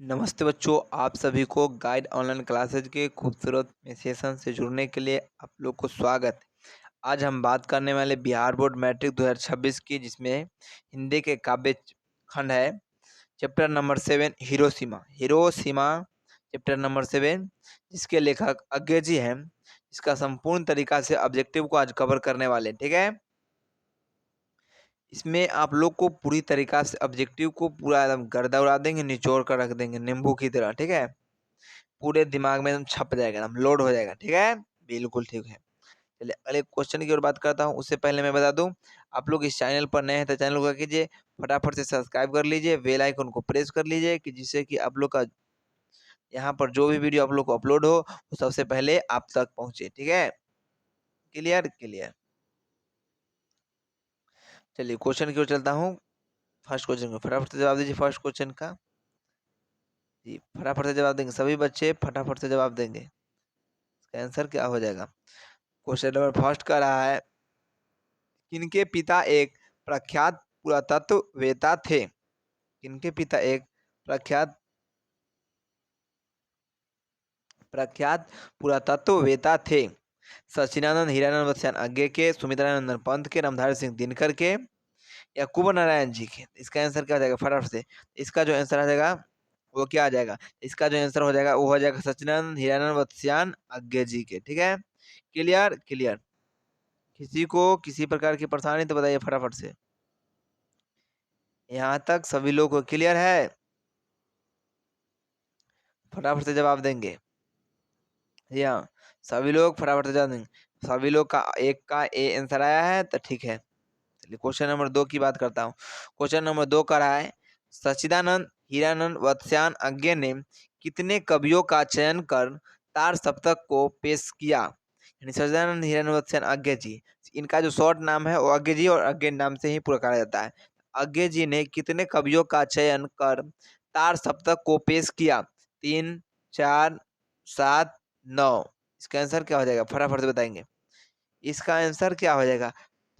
नमस्ते बच्चों, आप सभी को गाइड ऑनलाइन क्लासेज के खूबसूरत सेशन से जुड़ने के लिए आप लोग को स्वागत है। आज हम बात करने वाले बिहार बोर्ड मैट्रिक 2026 की, जिसमें हिंदी के काव्य खंड है। Chapter number 7 Hiroshima Hiroshima chapter number 7, जिसके लेखक अज्ञे जी हैं। इसका संपूर्ण तरीका से ऑब्जेक्टिव को आज कवर करने वाले हैं, ठीक है। इसमें आप लोग को पूरी तरीका से ऑब्जेक्टिव को पूरा एकदम गर्दा उड़ा देंगे, निचोड़ कर रख देंगे नींबू की तरह, ठीक है। पूरे दिमाग में एकदम छप जाएगा, एकदम लोड हो जाएगा, ठीक है। बिल्कुल ठीक है। चलिए अगले क्वेश्चन की ओर बात करता हूँ। उससे पहले मैं बता दूं, आप लोग इस चैनल पर नए हैं तो चैनल को क्या कीजिए, फटाफट से सब्सक्राइब कर लीजिए, बेल आइकन को प्रेस कर लीजिए, कि जिससे कि आप लोग का यहाँ पर जो भी वीडियो आप लोग को अपलोड हो वो सबसे पहले आप तक पहुंचे, ठीक है। Clear clear. चलिए क्वेश्चन की ओर चलता हूँ। फर्स्ट क्वेश्चन को फटाफट से जवाब दीजिए। फर्स्ट क्वेश्चन का जी फटाफट से जवाब देंगे सभी बच्चे, फटाफट से जवाब देंगे। इसका आंसर क्या हो जाएगा। क्वेश्चन नंबर फर्स्ट का रहा है, किनके पिता एक प्रख्यात पुरातत्ववेत्ता थे। किनके पिता एक प्रख्यात प्रख्यात पुरातत्ववेत्ता थे। सचिदानंद हीरानंद बख्तियार आज्ञे के, सुमित्रानंदन पंत के, रामधारी सिंह दिनकर के, या कुंवर नारायण जी के। इसका आंसर क्या हो जाएगा फटाफट से। इसका जो आंसर आ जाएगा वो क्या आ जाएगा। इसका जो आंसर हो जाएगा वो हो जाएगा सचिदानंद हीरानंद बख्तियार आज्ञे जी के, ठीक है। Clear clear. किसी को किसी प्रकार की परेशानी तो बताइए फटाफट से। यहाँ तक सभी लोग को क्लियर है, फटाफट से जवाब देंगे। जी हाँ, सभी लोग फटाफट से जवाब देंगे। सभी लोग का एक का ए आंसर आया है तो ठीक है। चलिए क्वेश्चन नंबर 2 की बात करता हूँ। क्वेश्चन नंबर 2 का रहा है, सच्चिदानंद हीरानंद बख्तियार आज्ञे ने कितने कवियों का चयन कर तार सप्तक को पेश किया। यानी सच्चिदानंद हीरानंद बख्तियार आज्ञे जी, इनका जो शॉर्ट नाम है वो आज्ञे जी और आज्ञे नाम से ही पूरा कहा जाता है। आज्ञे जी ने कितने कवियों का चयन कर तार सप्तक को पेश किया। 3, 4, 7, 9। इसका आंसर क्या हो जाएगा फटाफट से बताएंगे। इसका आंसर क्या हो जाएगा।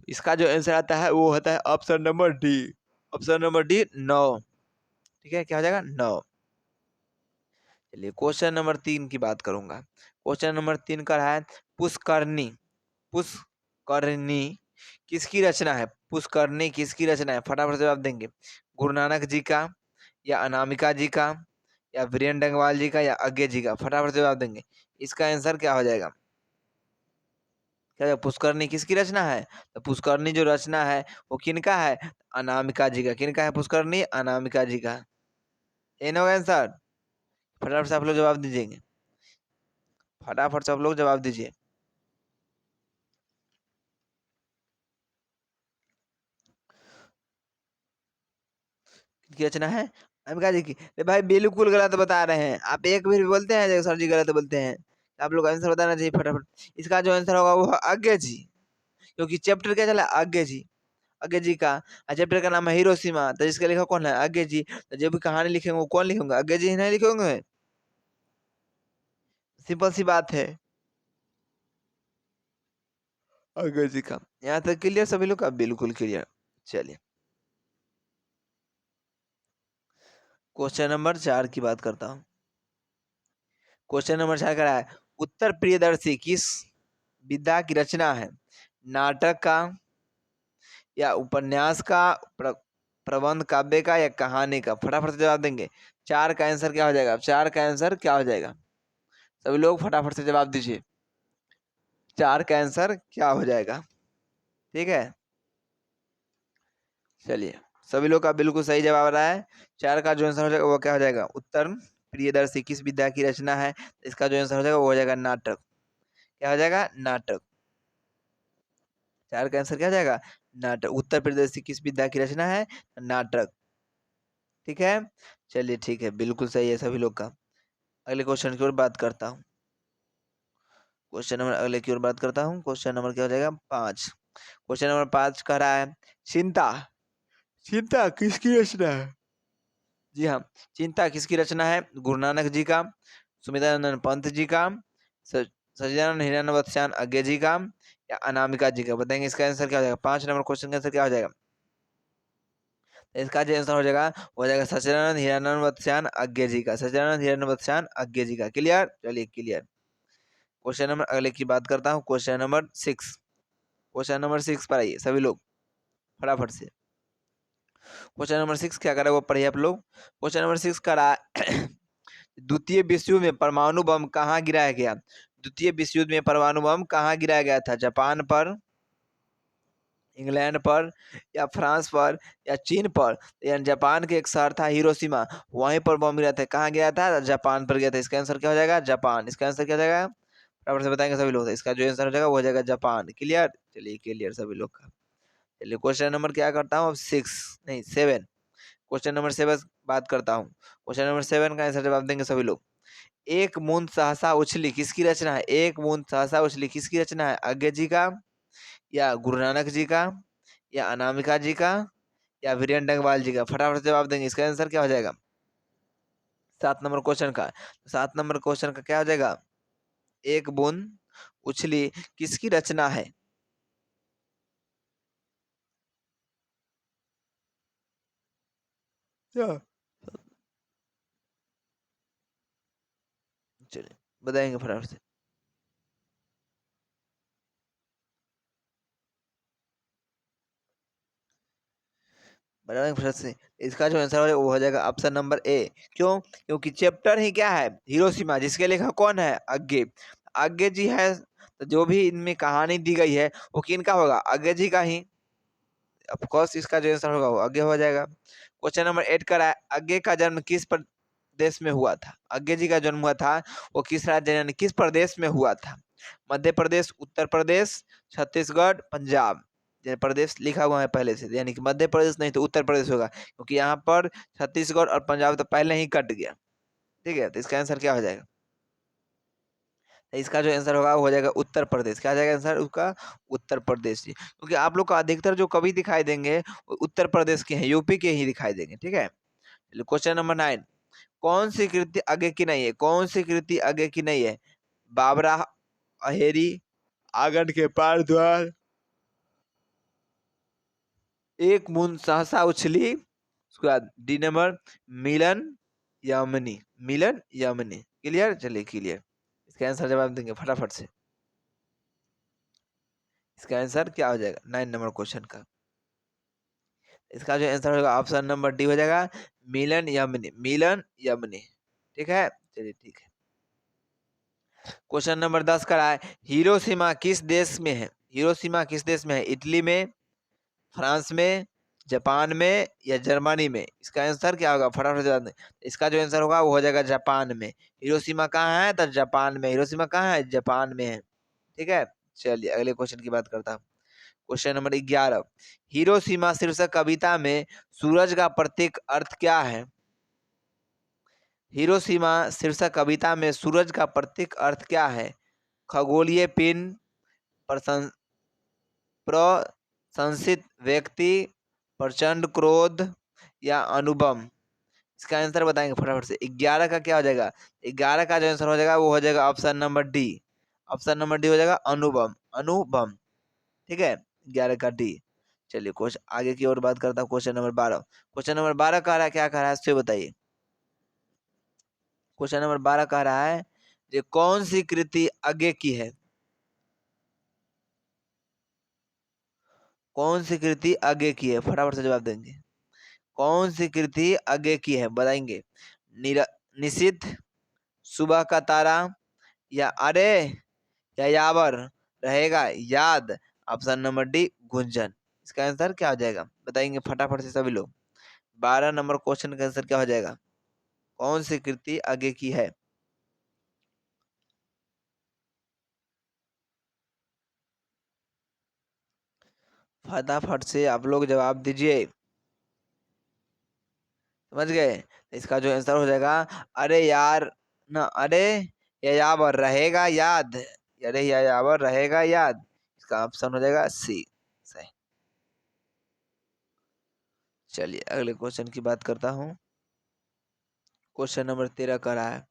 इसका जो आंसर आता है वो होता है option number D. Option number D 9, ठीक है। क्या हो जाएगा 9। चलिए क्वेश्चन नंबर 3 की बात करूंगा। क्वेश्चन नंबर 3 का है, पुष्करनी पुष्करनी किसकी रचना है। पुष्करनी किसकी रचना है, फटाफट से जवाब देंगे। गुरु नानक जी का, या अनामिका जी का, या वीरेंद्र डंगवाल जी का, या अज्ञे जी का। फटाफट से जवाब देंगे। इसका आंसर क्या हो जाएगा। क्या पुष्करनी किसकी रचना है। तो पुष्करनी जो रचना है वो किनका है, अनामिका जी का। किनका है पुष्करनी, अनामिका जी का। ये ना होगा आंसर। फटाफट से आप लोग जवाब दीजिएंगे, फटाफट से आप लोग जवाब दीजिए। किसकी रचना है, अनामिका जी की। अरे भाई बिल्कुल गलत बता रहे हैं आप। एक भी बोलते हैं सर जी गलत बोलते हैं। आप लोग आंसर बताना चाहिए फटाफट। इसका जो आंसर होगा वो अज्ञे जी, क्योंकि चैप्टर क्या चला अज्ञे जी, अज्ञे जी का। चैप्टर का नाम है हिरोशिमा, तो जिसका लिखा कौन है अज्ञे जी। तो जो भी कहानी लिखेंगे वो कौन लिखेंगे, अज्ञे जी नहीं लिखेंगे। सिंपल सी बात है, अज्ञे जी का। यहाँ तक क्लियर सभी लोग का, बिल्कुल क्लियर। चलिए क्वेश्चन नंबर 4 की बात करता हूँ। क्वेश्चन नंबर 4 का है, उत्तर प्रियदर्शी किस विधा की रचना है। नाटक का, या उपन्यास का, प्रबंध काव्य का, या कहानी का। फटाफट से जवाब देंगे। 4 का आंसर क्या हो जाएगा, 4 का आंसर क्या हो जाएगा। सभी लोग फटाफट से जवाब दीजिए। 4 का आंसर क्या हो जाएगा, ठीक है। चलिए सभी लोग का बिल्कुल सही जवाब आ रहा है। 4 का जो आंसर हो जाएगा वो क्या हो जाएगा, उत्तर प्रियदर्शी किस विधा की रचना है। इसका जो आंसर हो जाएगा वो हो जाएगा नाटक। क्या हो जाएगा, नाटक। 4 का आंसर क्या हो जाएगा, नाटक। उत्तर प्रदेश किस विधा की रचना है, नाटक, ठीक है। चलिए ठीक है, बिल्कुल सही है सभी लोग का। अगले क्वेश्चन की ओर बात करता हूँ। क्वेश्चन नंबर अगले की ओर बात करता हूँ। क्वेश्चन नंबर क्या हो जाएगा 5। क्वेश्चन नंबर 5 कह रहा है, चिंता चिंता किसकी रचना है। जी हाँ, चिंता किसकी रचना है। गुरु नानक जी का, सुमित्रानंद पंत जी का, सच्चिदानंद हीरानंद बख्तियार आज्ञे जी का, या अनामिका जी का। बताएंगे इसका आंसर क्या हो जाएगा। 5 नंबर क्वेश्चन का आंसर क्या हो जाएगा। इसका जो आंसर हो जाएगा वो हो जाएगा सच्चिदानंद हिरानंद बख्शियान अज्ञे जी का, सच्चिदानंद हिरानंद बख्शियान अज्ञे जी का। क्लियर, चलिए क्लियर। क्वेश्चन नंबर अगले की बात करता हूँ, क्वेश्चन नंबर 6। क्वेश्चन नंबर 6 पर आइए सभी लोग फटाफट से। क्वेश्चन नंबर 6 क्या करा वो पढ़िए आप लोग। क्वेश्चन नंबर 6 करा द्वितीय विश्व युद्ध में परमाणु बम कहाँ गिराया गया? द्वितीय विश्व युद्ध में परमाणु बम कहाँ गिराया गया था? जापान पर, इंग्लैंड पर, या फ्रांस पर, या चीन पर? या जापान के एक शहर था हिरोशिमा, वहीं पर बम गिरा था। कहाँ गया था? जापान पर गया था। इसका आंसर क्या हो जाएगा? जापान। इसका आंसर क्या हो जाएगा? फटाफट से बताएंगे सभी लोग। इसका जो आंसर हो जाएगा वो हो जाएगा जापान। क्लियर, चलिए क्लियर सभी लोग का। चलिए क्वेश्चन नंबर क्या करता हूँ अब 6 नहीं 7। क्वेश्चन नंबर 7 बात करता हूँ। क्वेश्चन नंबर 7 का आंसर जवाब देंगे सभी लोग। एक बूंद सहसा उछली किसकी रचना है? एक बूंद सहसा उछली किसकी रचना है? अज्ञे जी का, या गुरु नानक जी का, या अनामिका जी का, या वीरेंद्र डंगवाल जी का? फटाफट से जवाब देंगे। इसका आंसर क्या हो जाएगा 7 नंबर क्वेश्चन का? 7 नंबर क्वेश्चन का क्या हो जाएगा? एक बूंद उछली किसकी रचना है? क्या? चलिए बताएंगे फटाफट से। बताएंगे फटाफट से। इसका जो आंसर हो वो हो जाएगा ऑप्शन नंबर ए। क्यों? क्योंकि चैप्टर ही क्या है? हिरोशिमा, जिसके लेखक कौन है? अज्ञे। अज्ञे जी है, तो जो भी इनमें कहानी दी गई है वो किनका होगा? अज्ञे जी का ही। ऑफ कोर्स इसका जो आंसर होगा वो आगे हो जाएगा। क्वेश्चन नंबर 8 का है, आगे का जन्म किस प्रदेश में हुआ था? आगे जी का जन्म हुआ था वो किस राज्य यानी किस प्रदेश में हुआ था? मध्य प्रदेश, उत्तर प्रदेश, छत्तीसगढ़, पंजाब। ये प्रदेश लिखा हुआ है पहले से, यानी कि मध्य प्रदेश नहीं तो उत्तर प्रदेश होगा, क्योंकि यहाँ पर छत्तीसगढ़ और पंजाब तो पहले ही कट गया। ठीक है, तो इसका आंसर क्या हो जाएगा? तो इसका जो आंसर होगा वो हो जाएगा उत्तर प्रदेश। क्या आ जाएगा आंसर उसका? उत्तर प्रदेश जी, क्योंकि आप लोग को अधिकतर जो कवि दिखाई देंगे वो उत्तर प्रदेश के हैं, यूपी के ही दिखाई देंगे। ठीक है, क्वेश्चन नंबर 9। कौन सी कृति आगे की नहीं है? कौन सी कृति आगे की नहीं है? बाबरा, अहेरी, आंगन के पार द्वार, एक बूंद सहसा उछली, उसके बाद डी नंबर मिलन यामिनी। मिलन यामिनी। क्लियर, चलिए क्लियर। इसका आंसर जवाब देंगे फटाफट से। इसका आंसर क्या हो जाएगा 9 नंबर क्वेश्चन का? इसका जो आंसर होगा ऑप्शन नंबर डी हो जाएगा, मिलन यमनी। मिलन यमनी। ठीक है, चलिए ठीक है। क्वेश्चन नंबर 10 का है, हिरोशिमा किस देश में है? हिरोशिमा किस देश में है? इटली में, फ्रांस में, जापान में, या जर्मनी में? इसका आंसर क्या होगा? फटाफट से जवाब दें। इसका जो आंसर होगा वो हो जाएगा जापान में। हिरोशिमा कहाँ है? तो जापान में। हिरोशिमा कहाँ है? जापान में है। ठीक है, चलिए अगले क्वेश्चन की बात करता हूँ। Question number 11। हिरोशिमा शीर्षक कविता में सूरज का प्रतीक अर्थ क्या है? हिरोशिमा शीर्षक कविता में सूरज का प्रतीक अर्थ क्या है? खगोलीय पिंड, प्रशं- प्रशंसित व्यक्ति, प्रचंड क्रोध, या अनुपम? इसका आंसर बताएंगे फटाफट से। 11 का क्या हो जाएगा? 11 का जो आंसर हो जाएगा वो हो जाएगा option number D. Option number D हो जाएगा अनुपम। अनुपम। ठीक है, 11 का डी। चलिए क्वेश्चन आगे की ओर बात करता हूँ। Question number 12। क्वेश्चन नंबर 12 कह रहा है, क्या कह रहा है इससे बताइए। क्वेश्चन नंबर 12 कह रहा है ये कौन सी कृति आगे की है? कौन सी कृति आगे की है? फटाफट से जवाब देंगे। कौन सी कृति आगे की है बताएंगे। निशिथ, सुबह का तारा, या अरे, या यावर, रहेगा याद? Option number D Gunjan. इसका आंसर क्या हो जाएगा बताएंगे फटाफट से सभी लोग। 12 नंबर क्वेश्चन का आंसर क्या हो जाएगा? कौन सी कृति आगे की है? फटाफट से आप लोग जवाब दीजिए। समझ गए? तो इसका जो आंसर हो जाएगा, अरे यार, ना अरे, या यावर रहेगा याद। अरे या यावर रहेगा याद। इसका ऑप्शन हो जाएगा सी। सही। चलिए अगले क्वेश्चन की बात करता हूँ। क्वेश्चन नंबर 13 का रहा है,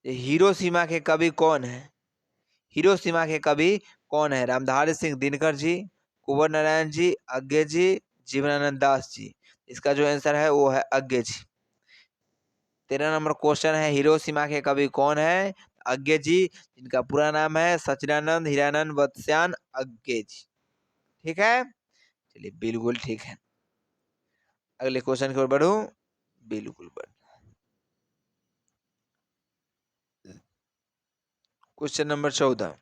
ये हिरोशिमा के कवि कौन है? हिरोशिमा के कवि कौन है? रामधारी सिंह दिनकर जी, कुंवर नारायण जी, अज्ञे जी, जीवनानंद दास जी? इसका जो आंसर है वो है अज्ञे। 13 नंबर क्वेश्चन है, हिरोशिमा के कवि कौन है? अज्ञे जी, जिनका पूरा नाम है सच्चिदानंद हीरानंद वत्स्यान अज्ञे जी। ठीक है, चलिए बिल्कुल ठीक है। अगले क्वेश्चन की ओर बढ़ूं, बिल्कुल बढ़। क्वेश्चन नंबर 14,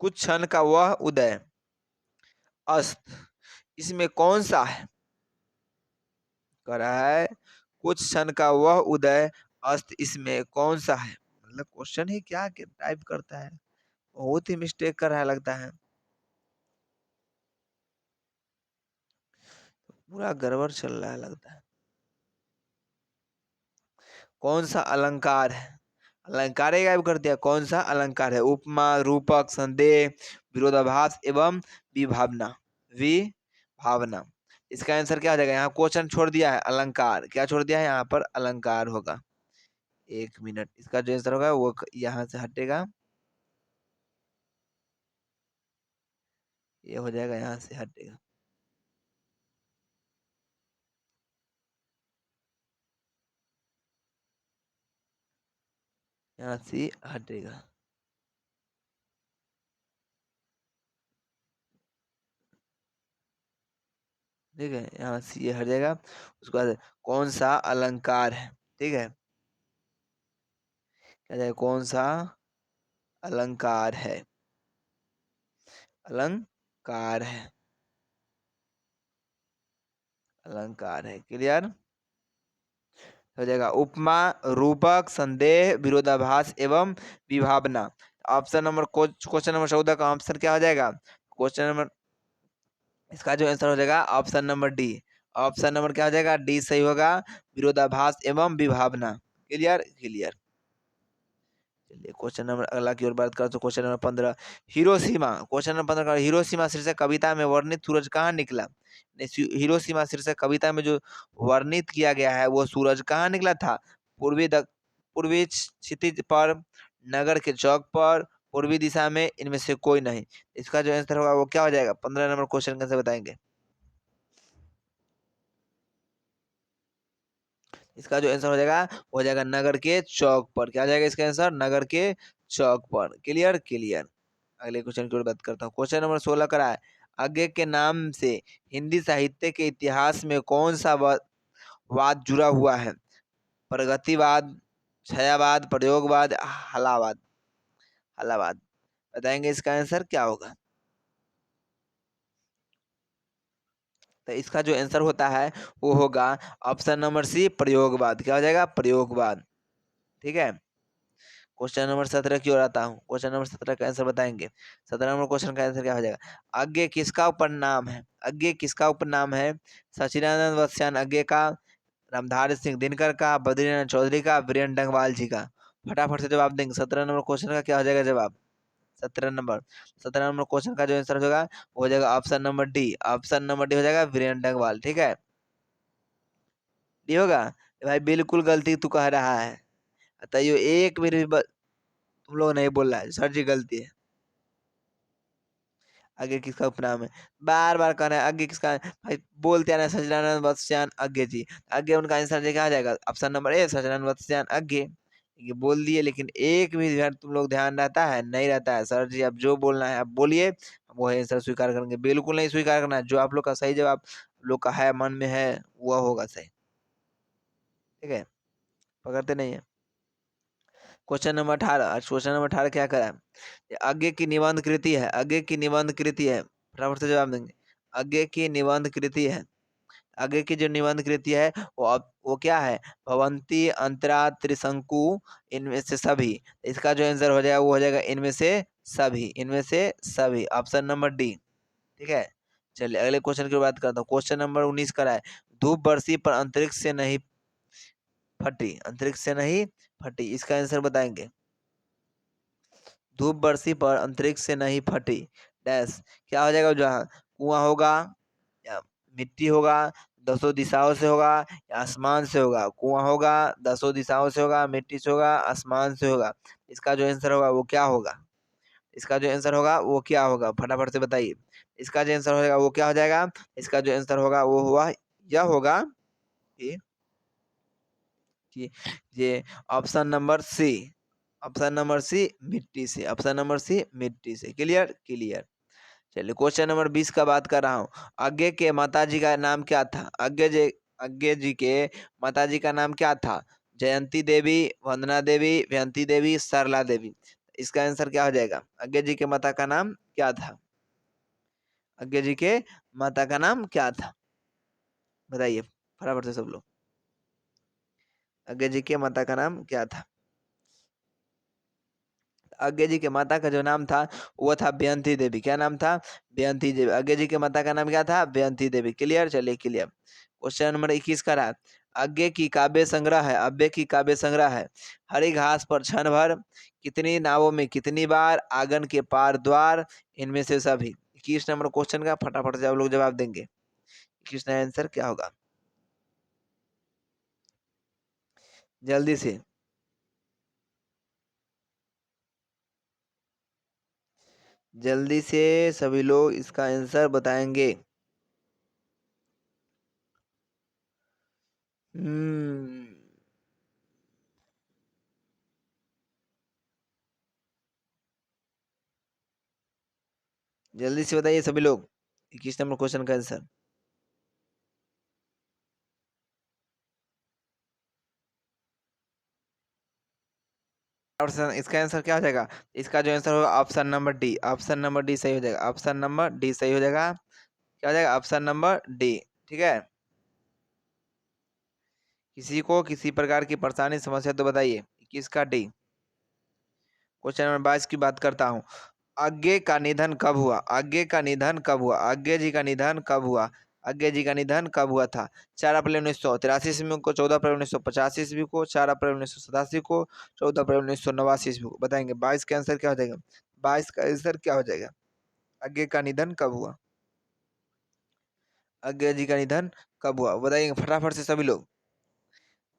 कुछ क्षण का वह उदय अस्त इसमें कौन सा है? कह रहा है कुछ क्षण का वह उदय अस्त इसमें कौन सा है। मतलब क्वेश्चन ही क्या टाइप करता है, बहुत ही मिस्टेक कर रहा है लगता है, पूरा गड़बड़ चल रहा है लगता है। कौन सा अलंकार है? अलंकार ही गायब कर दिया। कौन सा अलंकार है? उपमा, रूपक, संदेह, विरोधाभास एवं विभावना। विभावना, इसका आंसर क्या हो जाएगा? यहाँ क्वेश्चन छोड़ दिया है अलंकार, क्या छोड़ दिया है यहाँ पर? अलंकार होगा। 1 मिनट, इसका जो आंसर होगा वो यहाँ से हटेगा, ये हो जाएगा, यहाँ से हटेगा। यहाँ से हटेगा, ठीक है, यहाँ से ये हट जाएगा। उसके बाद कौन सा अलंकार है, ठीक है, क्या जाएगा? कौन सा अलंकार है? अलंकार है, अलंकार है, क्लियर हो जाएगा। उपमा, रूपक, संदेह, विरोधाभास एवं विभावना। ऑप्शन नंबर क्वेश्चन नंबर 14 का ऑप्शन क्या हो जाएगा? क्वेश्चन नंबर, इसका जो आंसर हो जाएगा option number D. Option number क्या हो जाएगा? डी सही होगा, विरोधाभास एवं विभावना। Clear clear. चलिए क्वेश्चन नंबर अगला की ओर बात करें तो question number 15, Hiroshima. Question number 15 का हिरोशिमा शीर्षक कविता में वर्णित सूरज कहाँ निकला? हिरोशिमा शीर्षक कविता में जो वर्णित किया गया है वो सूरज कहाँ निकला था? पूर्वी क्षितिज पर, नगर के चौक पर, पूर्वी दिशा में, इनमें से कोई नहीं। इसका जो आंसर होगा वो क्या हो जाएगा? 15 नंबर क्वेश्चन कैसे बताएंगे? इसका जो आंसर हो जाएगा वो हो जाएगा नगर के चौक पर। क्या हो जाएगा इसका आंसर? नगर के चौक पर। Clear clear. अगले क्वेश्चन की ओर बात करता हूँ। क्वेश्चन नंबर 16 करा है, आगे के नाम से हिंदी साहित्य के इतिहास में कौन सा वाद जुड़ा हुआ है? प्रगतिवाद, छायावाद, प्रयोगवाद, हलावाद। हलावाद, बताएंगे इसका आंसर क्या होगा? तो इसका जो आंसर होता है वो होगा ऑप्शन नंबर सी, प्रयोगवाद। क्या हो जाएगा? प्रयोगवाद। ठीक है, क्वेश्चन नंबर 17 की ओर आता हूँ। क्वेश्चन नंबर 17 का आंसर बताएंगे। 17 नंबर क्वेश्चन का आंसर क्या हो जाएगा? आगे किसका उपनाम है? आगे किसका उपनाम है? सचिदानंद वत्स्यान आगे का, रामधारी सिंह दिनकर का, बद्रीनाथ चौधरी का, वीरेंद्र डंगवाल जी का। फटाफट से जवाब देंगे। 17 नंबर क्वेश्चन का क्या हो जाएगा जवाब? 17 नंबर, 17 नंबर क्वेश्चन का जो आंसर होगा वो हो जाएगा option number D. Option number D हो जाएगा वीरेंद्र डंगवाल। ठीक है, डी होगा। भाई बिल्कुल गलती तू कह रहा है, बताइए एक भी तुम लोग नहीं बोल रहा है, सर जी गलती है। आगे किसका उपनाम है? बार बार कह रहे हैं आगे किसका है? भाई बोलते हैं ना, सचिदानंद वत्स्यान आगे जी। आगे उनका आंसर देखा आ जाएगा ऑप्शन नंबर ए, सचिदानंद वत्स्यान आगे। ये बोल दिए, लेकिन एक भी ध्यान तुम लोग ध्यान रहता है? नहीं रहता है। सर जी अब जो बोलना है आप बोलिए, वो आंसर स्वीकार करेंगे। बिल्कुल नहीं स्वीकार करना है, जो आप लोग का सही जवाब लोग का है मन में है वह होगा सही। ठीक है, पकड़ते नहीं है। क्वेश्चन नंबर 18, क्वेश्चन नंबर 18 क्या करा है? ये आगे की निबंध कृति है, आगे की निबंध कृति है, फटाफट से जवाब देंगे। आगे की निबंध कृति है, आगे की जो निबंध कृति है वो क्या है? भवंती, अंतरा, त्रिशंकु, इनमें से सभी। इसका जो आंसर हो जाएगा वो हो जाएगा इनमें से सभी, इनमें से सभी, ऑप्शन नंबर डी। ठीक है, चलिए अगले क्वेश्चन की बात करता हूँ। क्वेश्चन नंबर 19 करा है, धूप बरसी पर अंतरिक्ष से नहीं फटी, अंतरिक्ष से नहीं फटी। इसका आंसर बताएंगे। धूप बरसी पर अंतरिक्ष से नहीं फटी, डैश। क्या हो जाएगा? जहाँ कुआं होगा या मिट्टी होगा, दसों दिशाओं से होगा या आसमान से होगा? कुआं होगा, दसों दिशाओं से होगा, मिट्टी से होगा, आसमान से होगा। इसका जो आंसर होगा वो क्या होगा? इसका जो आंसर होगा वो क्या होगा? फटाफट से बताइए। इसका जो आंसर होगा वो क्या हो जाएगा? इसका जो आंसर होगा वो हुआ यह होगा कि कि ये option number C, option number C मिट्टी से, ऑप्शन नंबर सी मिट्टी से। Clear clear. चलिए क्वेश्चन नंबर 20 का बात कर रहा हूँ। आगे के माताजी का नाम क्या था? आगे जी के माताजी का नाम क्या था? जयंती देवी, वंदना देवी, जयंती देवी, सरला देवी। इसका आंसर क्या हो जाएगा? आगे जी के माता का नाम क्या था? आगे जी के माता का नाम क्या था? बताइए फटाफट से सब लोग। आगे जी के माता का नाम क्या था? आगे जी के माता का जो नाम था वो था बेअंती देवी। क्या नाम था? बेअंती देवी। आगे जी के माता का नाम क्या था? बेअंती देवी। क्लियर। चलिए क्लियर। क्वेश्चन नंबर 21 का रहा। आगे की काव्य संग्रह है, आगे की काव्य संग्रह है। हरी घास पर क्षण भर, कितनी नावों में कितनी बार, आंगन के पार द्वार, इनमें से सभी। 21 नंबर क्वेश्चन का फटाफट से आप लोग जवाब देंगे। 21 का आंसर क्या होगा? जल्दी से, जल्दी से सभी लोग इसका आंसर बताएंगे। हम्म, जल्दी से बताइए सभी लोग 21 नंबर क्वेश्चन का आंसर। ऑप्शन, इसका आंसर क्या हो जाएगा? इसका जो आंसर होगा option number D, option number D सही हो जाएगा, ऑप्शन नंबर डी सही हो जाएगा। क्या हो जाएगा? Option number D. ठीक है। किसी को किसी प्रकार की परेशानी समस्या तो बताइए। 21 का डी। क्वेश्चन नंबर 22 की बात करता हूँ। आगे का निधन कब हुआ? आगे का निधन कब हुआ? आगे जी का निधन कब हुआ? आगे जी का निधन कब हुआ था? 4 अप्रैल 1983 ईस्वी को, 14 अप्रैल 1985 ईस्वी को, 4 अप्रैल 1987 को, 14 अप्रैल 1989 ईस्वी को। बताएंगे 22 का आंसर क्या हो जाएगा? 22 का आंसर क्या हो जाएगा? आगे का निधन कब हुआ? आगे जी का निधन कब हुआ? बताइए फटाफट से सभी लोग।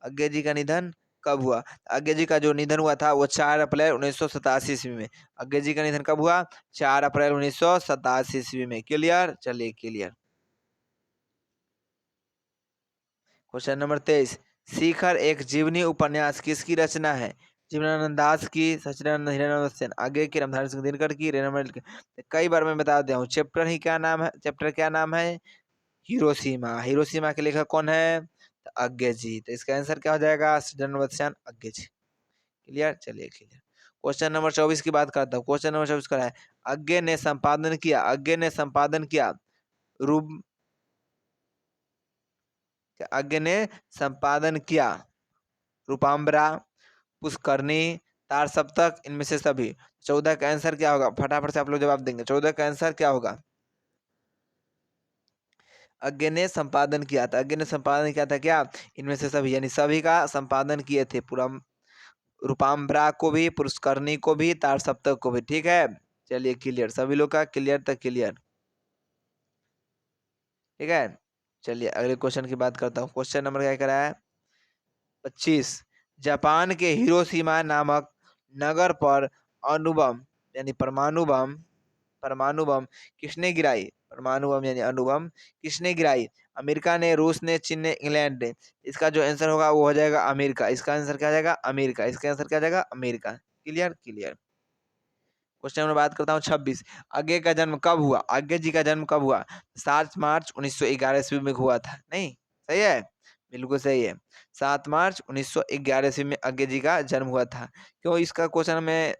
आगे जी का निधन कब हुआ? आगे जी का जो निधन हुआ था वो 4 अप्रैल 1987 ईस्वी में। आगे जी का निधन कब हुआ? 4 अप्रैल 1987 ईस्वी में। क्लियर। चलिए क्लियर। Question number 23। शिखर एक जीवनी उपन्यास किसकी रचना है? जीवनानंद दास की, सच्चिदानंद हिरानंद सेन, आगे की, रामधारी सिंह दिनकर की, रेणुमल की। कई बार मैं बता दिया हूँ। चैप्टर ही क्या नाम है? चैप्टर क्या नाम है? हिरोशिमा। हिरोशिमा के लेखक कौन है? तो आज्ञे जी। तो इसका आंसर क्या हो जाएगा? सच्चिदानंद सेन, आज्ञे जी। क्लियर। चलिए क्लियर। क्वेश्चन नंबर 24 की बात करता हूँ। क्वेश्चन नंबर 24 का है। आज्ञे ने संपादन किया, आज्ञे ने संपादन किया रूप, आज्ञे ने संपादन किया रूपाम्बरा, पुष्करणी, तार सप्तक, इनमें से सभी। 14 का आंसर क्या होगा? फटाफट से आप लोग जवाब देंगे। 14 का आंसर क्या होगा? अज्ञे ने संपादन किया था, अज्ञे ने संपादन किया था क्या? इनमें से सभी, यानी सभी का संपादन किए थे। पूरा रूपाम्बरा को भी, पुष्करणी को भी, तार सप्तक को भी। ठीक है। चलिए क्लियर। सभी लोग का क्लियर तक क्लियर। ठीक है। चलिए अगले क्वेश्चन की बात करता हूँ। क्वेश्चन नंबर क्या करा है? 25। जापान के हिरोशिमा नामक नगर पर अणुबम, यानी परमाणु बम, परमाणु बम किसने गिराई? परमाणु बम यानी अणुबम किसने गिराई? अमेरिका ने, रूस ने, चीन ने, इंग्लैंड ने। इसका जो आंसर होगा वो हो जाएगा अमेरिका। इसका आंसर क्या हो जाएगा? अमेरिका। इसका आंसर क्या हो जाएगा? America. Clear clear. Question number बात करता हूँ 26। आगे का जन्म कब हुआ? आगे जी का जन्म कब हुआ? 7 मार्च 1911 ईस्वी में हुआ था। नहीं सही है? बिल्कुल सही है। 7 मार्च 1911 ईस्वी में आगे जी का जन्म हुआ था। क्यों इसका क्वेश्चन में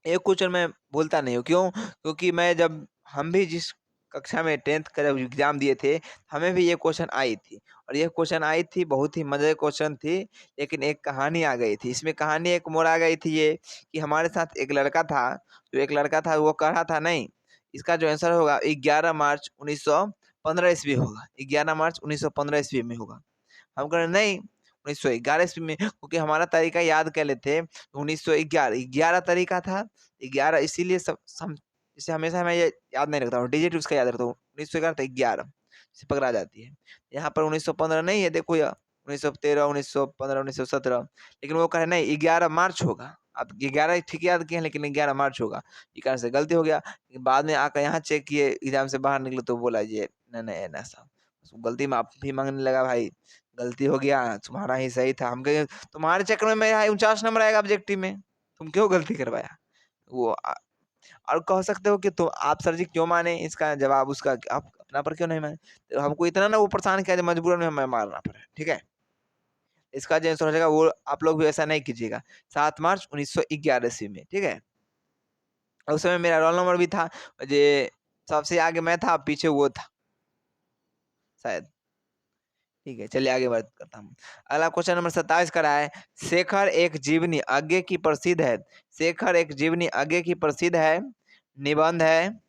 एक क्वेश्चन मैं बोलता नहीं हूँ। क्यों? क्योंकि मैं जब, हम भी जिस कक्षा में 10th का जब एग्जाम दिए थे, हमें भी ये क्वेश्चन आई थी। और ये क्वेश्चन आई थी, बहुत ही मजे क्वेश्चन थी। लेकिन एक कहानी आ गई थी इसमें। कहानी एक मोड़ आ गई थी ये, कि हमारे साथ एक लड़का था। जो एक लड़का था वो कह रहा था नहीं, इसका जो आंसर होगा 11 मार्च 1915 ईस्वी होगा। 11 मार्च 1915 ईस्वी में होगा। हम कह रहे नहीं, 1911 ईस्वी में, क्योंकि हमारा तरीका याद कर लेते। 1911, 11 तरीका था। 11 इसीलिए इसे हमेशा मैं ये याद नहीं रखता हूँ, डिजिट उसका याद रखता हूँ। 1911 तो 11 से पकड़ा जाती है। यहाँ पर 1915 नहीं है, देखो या 1913, 1915, 1917। लेकिन वो कह रहे नहीं, 11 मार्च होगा। आप 11 ठीक याद किए हैं, लेकिन 11 मार्च होगा। इस कारण से गलती हो गया। बाद में आकर यहाँ चेक किए, एग्जाम से बाहर निकले तो बोला ये नहीं नहीं ऐसा। गलती माफी मांगने लगा, भाई गलती हो गया, तुम्हारा ही सही था, हम कहे तुम्हारे चक्कर में मेरा 49 नंबर आएगा ऑब्जेक्टिव में, तुम क्यों गलती करवाया। वो और कह सकते हो कि तो आप सर जी क्यों माने, इसका जवाब उसका आप अपना पर क्यों नहीं माने। तो हमको इतना ना वो परेशान किया, मजबूरन में हमें मारना पड़ा, ठीक है। इसका जो आंसर हो जाएगा वो आप लोग भी ऐसा नहीं कीजिएगा। 7 मार्च 1911 में, ठीक है। उस समय मेरा रोल नंबर भी था, जे सबसे आगे मैं था, पीछे वो था शायद। ठीक है, चलिए आगे बात करता हूँ। अगला क्वेश्चन नंबर 27 का रहा है, शेखर एक जीवनी आगे की प्रसिद्ध है। शेखर एक जीवनी आगे की प्रसिद्ध है, निबंध है,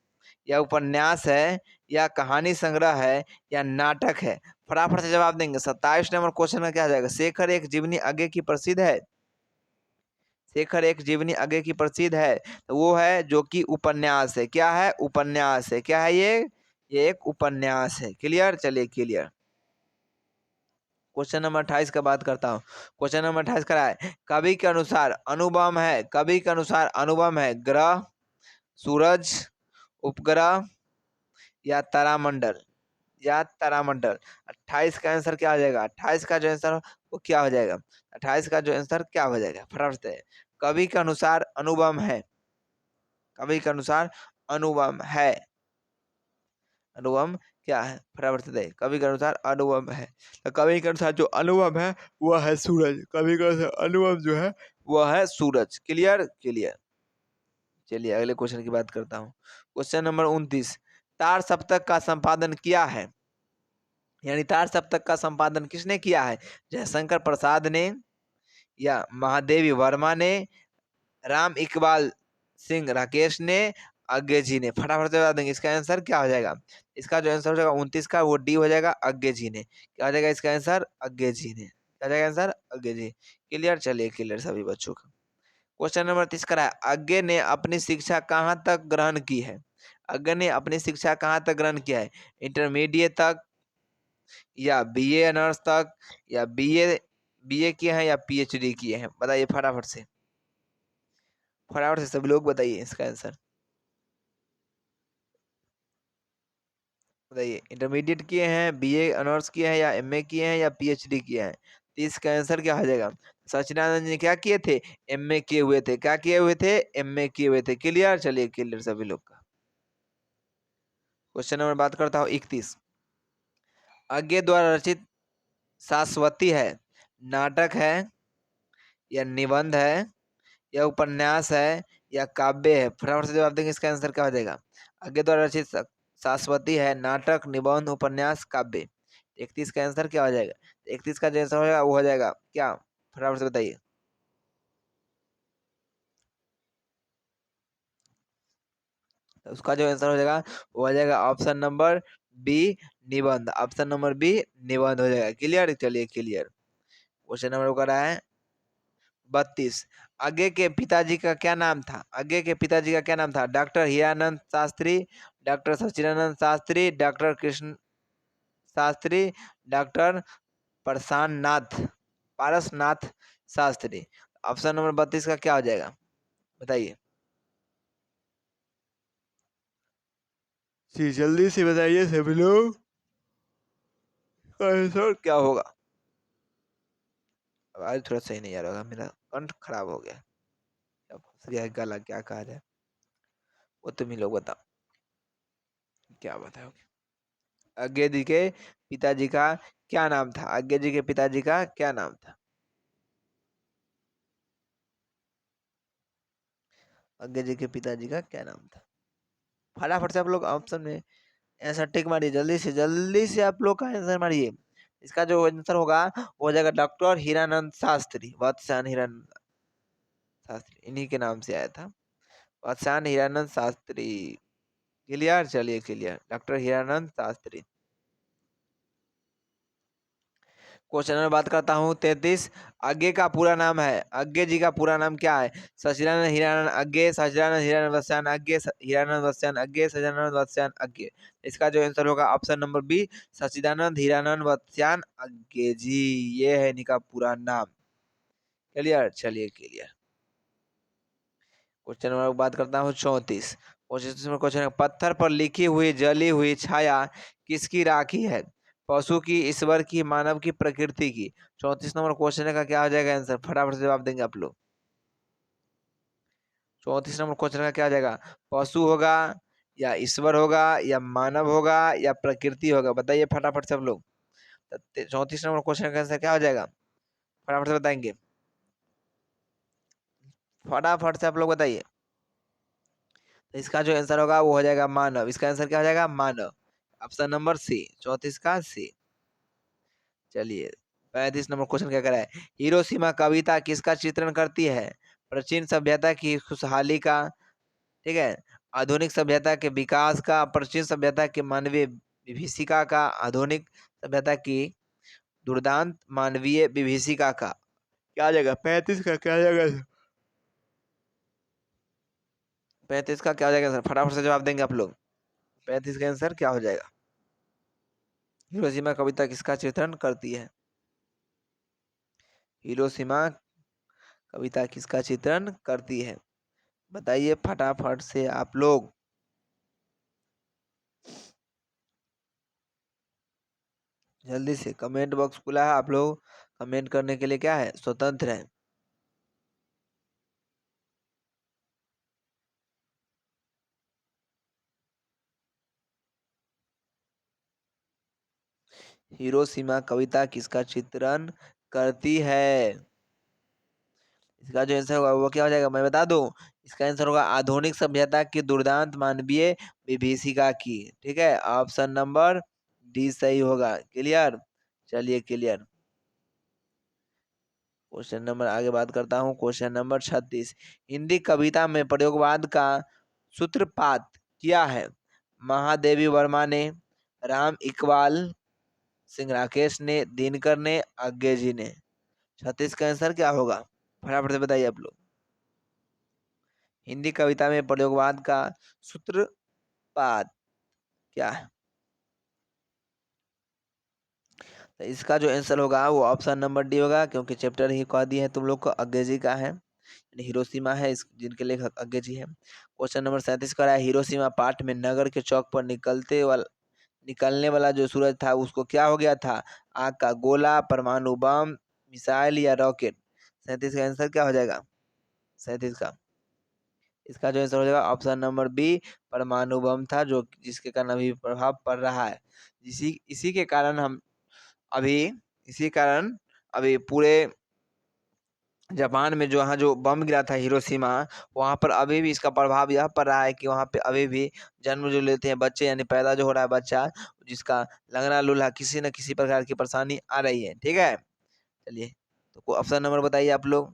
या उपन्यास है, या कहानी संग्रह है, या नाटक है। फटाफट से जवाब देंगे। 27 नंबर क्वेश्चन में क्या आ जाएगा, शेखर एक जीवनी आगे की प्रसिद्ध है। शेखर एक जीवनी आगे की प्रसिद्ध है, तो वो है जो कि उपन्यास है। क्या है, उपन्यास है। क्या है ये एक उपन्यास है। क्लियर, चलिए क्लियर। क्वेश्चन नंबर 28 का बात करता हूँ। क्वेश्चन नंबर 28 का है, कवि के अनुसार अनुबम है, कवि के अनुसार अनुबम है ग्रह, सूरज, उपग्रह, या तारामंडल, या तारामंडल। 28 का आंसर क्या हो जाएगा, 28 का जो आंसर वो क्या हो जाएगा, 28 का जो आंसर क्या हो जाएगा, फटाफट से। कवि के अनुसार अनुबम है, कवि के अनुसार अनुबम है, अनुबम क्या है, फटाफट से दे। कवि के अनुसार अनुबम है, तो कवि के अनुसार जो अनुबम है वह है सूरज। कवि के अनुसार अनुबम जो है वह है सूरज। Clear clear. चलिए अगले क्वेश्चन की बात करता हूँ। क्वेश्चन नंबर 29, तार सप्तक का संपादन किया है, यानी तार सप्तक का संपादन किसने किया है, जयशंकर प्रसाद ने, या महादेवी वर्मा ने, राम इकबाल सिंह राकेश ने, अज्ञे जी ने। फटाफट से बता देंगे इसका आंसर क्या हो जाएगा। इसका जो आंसर हो जाएगा 29 का, वो डी हो जाएगा, अज्ञे जी ने। क्या हो जाएगा इसका आंसर, अज्ञे जी ने। क्या हो जाएगा आंसर, अज्ञे जी। क्लियर, चलिए क्लियर सभी बच्चों का। क्वेश्चन नंबर 30 का है, अज्ञे ने अपनी शिक्षा कहाँ तक ग्रहण की है। अज्ञे ने अपनी शिक्षा कहाँ तक ग्रहण किया है, इंटरमीडिएट तक, या बीए ऑनर्स तक, या बीए बीए किए हैं, या पीएचडी किए हैं। बताइए फटाफट से, फटाफट से सभी लोग बताइए इसका आंसर। बताइए, इंटरमीडिएट किए हैं, बीए ऑनर्स किए हैं, या एमए किए हैं, या पीएचडी किए हैं। तो इसका आंसर क्या हो जाएगा। सचिदानंद जी क्या किए थे, एमए किए हुए थे। क्या किए हुए थे, एमए किए हुए थे। क्लियर, चलिए क्लियर सभी लोग का। क्वेश्चन नंबर बात करता हूँ 31, अज्ञे द्वारा रचित शाश्वती है, नाटक है, या निबंध है, या उपन्यास है, या काव्य है। फटाफट से जवाब देंगे इसका आंसर क्या हो जाएगा। आगे द्वारा रचित शाश्वती है, नाटक, निबंध, उपन्यास, काव्य। 31 का आंसर क्या हो जाएगा, 31 का जो आंसर हो जाएगा वो हो जाएगा क्या, फटाफट से बताइए। तो उसका जो आंसर हो जाएगा वो हो जाएगा ऑप्शन नंबर बी, निबंध। ऑप्शन नंबर बी, निबंध हो जाएगा। क्लियर, चलिए क्लियर। क्वेश्चन नंबर वो कर रहा है 32, आगे के पिताजी का क्या नाम था। आगे के पिताजी का क्या नाम था, doctor Hiranand Shastri, doctor Sachchidanand Shastri, doctor Krishna Shastri, doctor Prasan Nath, Parasnath Shastri. Option number 32 का क्या हो जाएगा, बताइए जी, जल्दी से बताइए सभी लोग, आंसर क्या होगा। आवाज थोड़ा सही नहीं आ रहा होगा, मेरा कंठ खराब हो गया, क्या फंस गया है गला, क्या कहा जाए, वो तुम ही लोग बताओ, क्या बताओगे। आज्ञे जी के पिताजी का क्या नाम था, आज्ञे जी के पिताजी का क्या नाम था। आज्ञे जी के पिताजी का क्या नाम था। फटाफट से आप लोग ऑप्शन में आंसर टिक मारिए, जल्दी से आप लोग का आंसर मारिए। इसका जो आंसर होगा वो हो जाएगा डॉक्टर हीरानंद शास्त्री, वत्स्यान हीरानंद शास्त्री, इन्हीं के नाम से आया था, वत्स्यान हीरानंद शास्त्री। क्लियर, चलिए clear, doctor Hiranand Shastri. Question में बात करता हूँ 33, आज्ञे का पूरा नाम है, आज्ञे जी का पूरा नाम क्या है। सचिदानंद हीरानंद आज्ञे, सचिदानंद हीरानंद वत्स्यान आज्ञे, हीरानंद वत्स्यान आज्ञे, सचिदानंद वत्स्यान आज्ञे। इसका जो आंसर होगा option number B, Sachchidanand Hiranand Vatsyayan Agyeya ji, ये है इनका पूरा नाम। क्लियर, चलिए क्लियर। क्वेश्चन नंबर बात करता हूँ 34, क्वेश्चन, पत्थर पर लिखी हुई जली हुई छाया किसकी राखी है। पशु की, ईश्वर की, मानव की, प्रकृति की। 34 नंबर क्वेश्चन का क्या हो जाएगा आंसर, फटाफट से जवाब देंगे आप लोग। 34 नंबर क्वेश्चन का क्या हो जाएगा, पशु होगा या ईश्वर होगा या मानव होगा या प्रकृति होगा, बताइए फटाफट से आप लोग। 34 नंबर क्वेश्चन का आंसर क्या हो जाएगा, फटाफट से बताएंगे, फटाफट से आप लोग बताइए। तो इसका जो आंसर होगा वो हो जाएगा मानव, इसका आंसर क्या हो जाएगा, मानव। ऑप्शन नंबर सी, 34 का सी। चलिए 35 नंबर क्वेश्चन क्या करा है, हिरोशिमा कविता किसका चित्रण करती है, प्राचीन सभ्यता की खुशहाली का, ठीक है, आधुनिक सभ्यता के विकास का, प्राचीन सभ्यता के मानवीय विभीषिका का, आधुनिक सभ्यता की दुर्दांत मानवीय विभीषिका का। क्या आ जाएगा 35 का, क्या आ जाएगा 35 का क्या हो जाएगा सर, फटाफट से जवाब देंगे आप लोग। 35 का आंसर क्या हो जाएगा, हिरोशिमा कविता किसका चित्रण करती है, हिरोशिमा कविता किसका चित्रण करती है, बताइए फटाफट से आप लोग। जल्दी से, कमेंट बॉक्स खुला है, आप लोग कमेंट करने के लिए क्या है, स्वतंत्र है। हिरोशिमा कविता किसका चित्रण करती है, इसका जो आंसर होगा वो क्या हो जाएगा, मैं बता दूं, इसका आंसर होगा आधुनिक सभ्यता की दुर्दांत मानवीय विभीषिका की, ठीक है, ऑप्शन नंबर डी सही होगा। क्लियर, चलिए क्लियर। क्वेश्चन नंबर आगे बात करता हूँ, क्वेश्चन नंबर 36, हिंदी कविता में प्रयोगवाद का सूत्रपात किया है, महादेवी वर्मा ने, राम इकबाल सिंह राकेश ने, दिनकर ने, अज्ञे जी ने। 36 का आंसर क्या होगा, फटाफट से बताइए आप लोग। हिंदी कविता में प्रयोगवाद का सूत्रपात क्या है, तो इसका जो आंसर होगा वो ऑप्शन नंबर डी होगा, क्योंकि चैप्टर ही कह दिए हैं तुम लोग को, अज्ञे जी का है, यानी हिरोशिमा है, इस जिनके लेखक अज्ञे जी है। क्वेश्चन नंबर 37 का है, हिरोशिमा पाठ में नगर के चौक पर निकलने वाला जो सूरज था उसको क्या हो गया था, आग का गोला, परमाणु बम, मिसाइल या रॉकेट। 37 का आंसर क्या हो जाएगा, 37 का, इसका जो आंसर हो जाएगा ऑप्शन नंबर बी, परमाणु बम था, जो जिसके कारण अभी प्रभाव पड़ रहा है। इसी इसी के कारण हम अभी इसी कारण अभी पूरे जापान में जो यहाँ जो बम गिरा था हिरोशिमा, वहां पर अभी भी इसका प्रभाव यह पड़ रहा है कि वहां पे अभी भी जन्म जो लेते हैं बच्चे, यानी पैदा जो हो रहा है बच्चा, जिसका लंगड़ा लूल्हा किसी न किसी प्रकार की परेशानी आ रही है, ठीक है। चलिए, तो ऑप्शन नंबर बताइए आप लोग।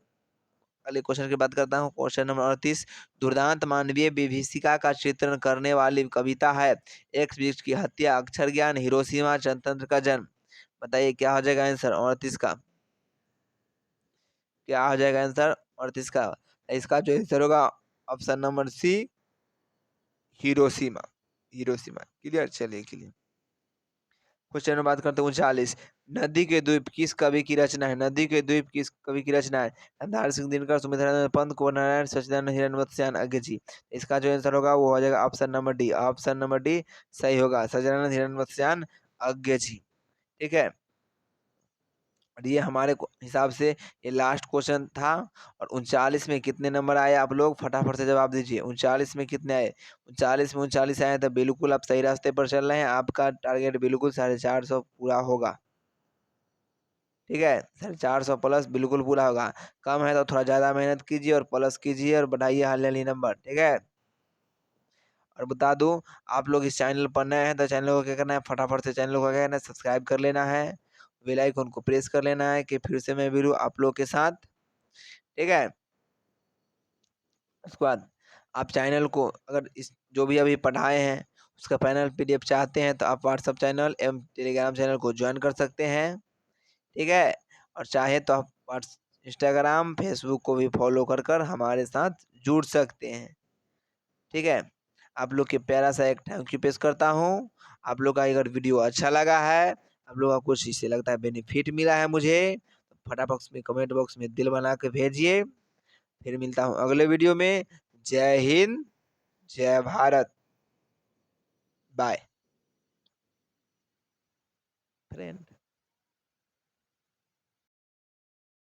अगले क्वेश्चन की बात करता हूँ, क्वेश्चन नंबर 38, दुर्दांत मानवीय विभीषिका का चित्रण करने वाली कविता है, एक वृक्ष की हत्या, अक्षर ज्ञान, हिरोशिमा, जनतंत्र का जन्म। बताइए क्या हो जाएगा आंसर 38 का, क्या हो जाएगा आंसर 38 का, इसका जो आंसर होगा option number C, Hiroshima, Hiroshima. Clear, चलिए क्लियर। क्वेश्चन में बात करते हैं 39, नदी के द्वीप किस कवि की रचना है, नदी के द्वीप किस कवि की रचना है, कंधार सिंह दिनकर, सुमित्रानंद पंत, कुंवर नारायण, सच्चिदानंद हिरण्यवतस्यान, अज्ञे जी। इसका जो आंसर होगा वो हो जाएगा option number D, option number D सही होगा, सच्चिदानंद हिरण्यवतस्यान, अज्ञे जी, ठीक है। और ये हमारे हिसाब से ये लास्ट क्वेश्चन था। और 39 में कितने नंबर आए, आप लोग फटाफट से जवाब दीजिए, 39 में कितने आए, 39 में 39 आए, तो बिल्कुल आप सही रास्ते पर चल रहे हैं, आपका टारगेट बिल्कुल 450 पूरा होगा, ठीक है, 450 प्लस बिल्कुल पूरा होगा। कम है तो थोड़ा ज़्यादा मेहनत कीजिए और प्लस कीजिए और बढ़ाइए हाल हाली नंबर, ठीक है। और बता दूं, आप लोग इस चैनल पर नए हैं तो चैनल को क्या करना है, फटाफट से चैनल को क्या करना है, सब्सक्राइब कर लेना है, बेल आइकन को प्रेस कर लेना है कि फिर से मैं मिलूं आप लोग के साथ, ठीक है। उसके बाद आप चैनल को अगर इस जो भी अभी पढ़ाए हैं उसका पैनल पीडीएफ चाहते हैं तो आप व्हाट्सअप चैनल एवं टेलीग्राम चैनल को ज्वाइन कर सकते हैं, ठीक है। और चाहे तो आप व्हाट्स इंस्टाग्राम फेसबुक को भी फॉलो कर कर हमारे साथ जुड़ सकते हैं, ठीक है। आप लोग के प्यारा सा एक थैंक यू पेश करता हूँ। आप लोग का अगर वीडियो अच्छा लगा है, आप लोग का कुछ इससे लगता है बेनिफिट मिला है मुझे, तो फटाफट में कमेंट बॉक्स में दिल बना के भेजिए। फिर मिलता हूँ अगले वीडियो में। जय हिंद, जय भारत, बाय। फ्रेंड।